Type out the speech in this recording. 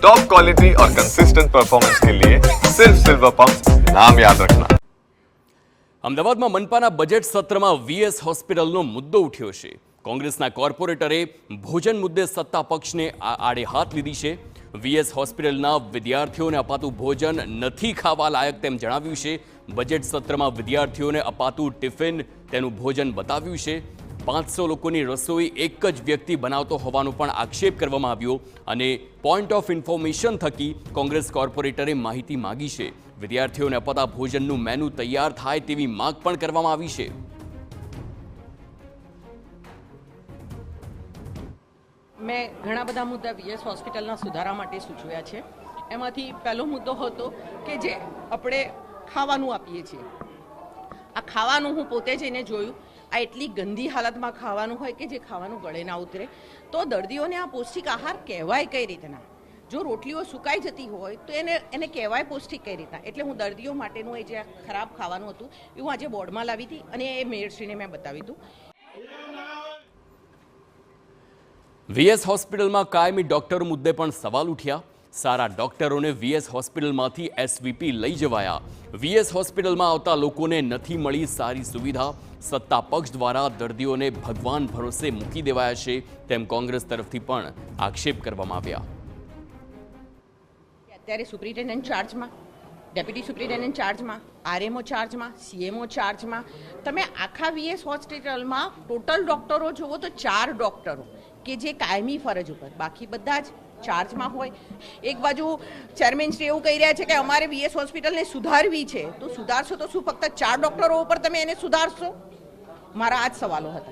Top quality और consistent performance के लिए सिर्फ सिल्वर पंप नाम याद रखना। અમદાવાદમાં મનપાના બજેટ સત્રમાં વીએસ હોસ્પિટલનો મુદ્દો ઉઠ્યો છે। કોંગ્રેસના કોર્પોરેટરે ભોજન મુદ્દે સત્તા પક્ષને આડે હાથ લીધી છે। વીએસ હોસ્પિટલના વિદ્યાર્થીઓને અપાતું ભોજન નથી ખાવા લાયક તેમ જણાવ્યું છે। બજેટ સત્રમાં વિદ્યાર્થીઓને અપાતું ટિફિન તેનું ભોજન બતાવ્યું છે। 500 લોકોની રસોઈ એક જ વ્યક્તિ બનાવતો હોવાનો પણ આક્ષેપ કરવામાં આવ્યો અને પોઈન્ટ ઓફ ઇન્ફોર્મેશન થકી કોંગ્રેસ કોર્પોરેટરે માહિતી માંગી છે। વિદ્યાર્થીઓને અપાતા ભોજનનું મેનુ તૈયાર થાય તેવી માંગ પણ કરવામાં આવી છે। મેં ઘણા બધા મુદ્દા વીએસ હોસ્પિટલના સુધારા માટે સૂચવ્યા છે। એમાંથી પહેલો મુદ્દો હતો કે જે આપણે ખાવાનું આપીએ છીએ, આ ખાવાનું હું પોતે જઈને જોયું, આ એટલી ગંદી હાલતમાં ખાવાનું હોય કે જે ખાવાનું ગળે ના ઉતરે। તો દર્દીઓને આ પૌષ્ટિક આહાર કહેવાય કઈ રીતના? જો રોટલીઓ સુકાઈ જતી હોય તો એને કહેવાય પૌષ્ટિક કઈ રીતના? એટલે હું દર્દીઓ માટેનું એ જે ખરાબ ખાવાનું હતું એ હું આજે બોર્ડમાં લાવી હતી અને એ મેયરશ્રીને મેં બતાવી હતું। વીએસ હોસ્પિટલમાં કાયમી ડોક્ટર મુદ્દે પણ સવાલ ઉઠ્યા। સારા ડોક્ટરોને વીએસ હોસ્પિટલમાંથી એસવીપી લઈ જવાયા। વીએસ હોસ્પિટલમાં આવતા લોકોને નથી મળી સારી સુવિધા। સત્તા પક્ષ દ્વારા દર્દીઓને ભગવાન ભરોસે મૂકી દેવાયા છે તેમ કોંગ્રેસ તરફથી પણ આક્ષેપ કરવામાં આવ્યા। અત્યારે સુપ્રિન્ટેન્ડન્ટ ચાર્જમાં, ડેપ્યુટી સુપ્રિન્ટેન્ડન્ટ ચાર્જમાં, આરએમઓ ચાર્જમાં, સીએમઓ ચાર્જમાં, તમે આખા વીએસ હોસ્પિટલમાં ટોટલ ડોક્ટરો જુઓ તો 4 ડોક્ટરો કે જે કાયમી ફરજ ઉપર, બાકી બધા જ ચાર્જમાં હોય। એક બાજુ ચેરમેનશ્રી એવું કહી રહ્યા છે કે અમારે વીએસ હોસ્પિટલને સુધારવી છે, તો સુધારશો તો શું ફક્ત 4 ડોક્ટરો ઉપર તમે એને સુધારશો? મારા આ જ સવાલો હતા।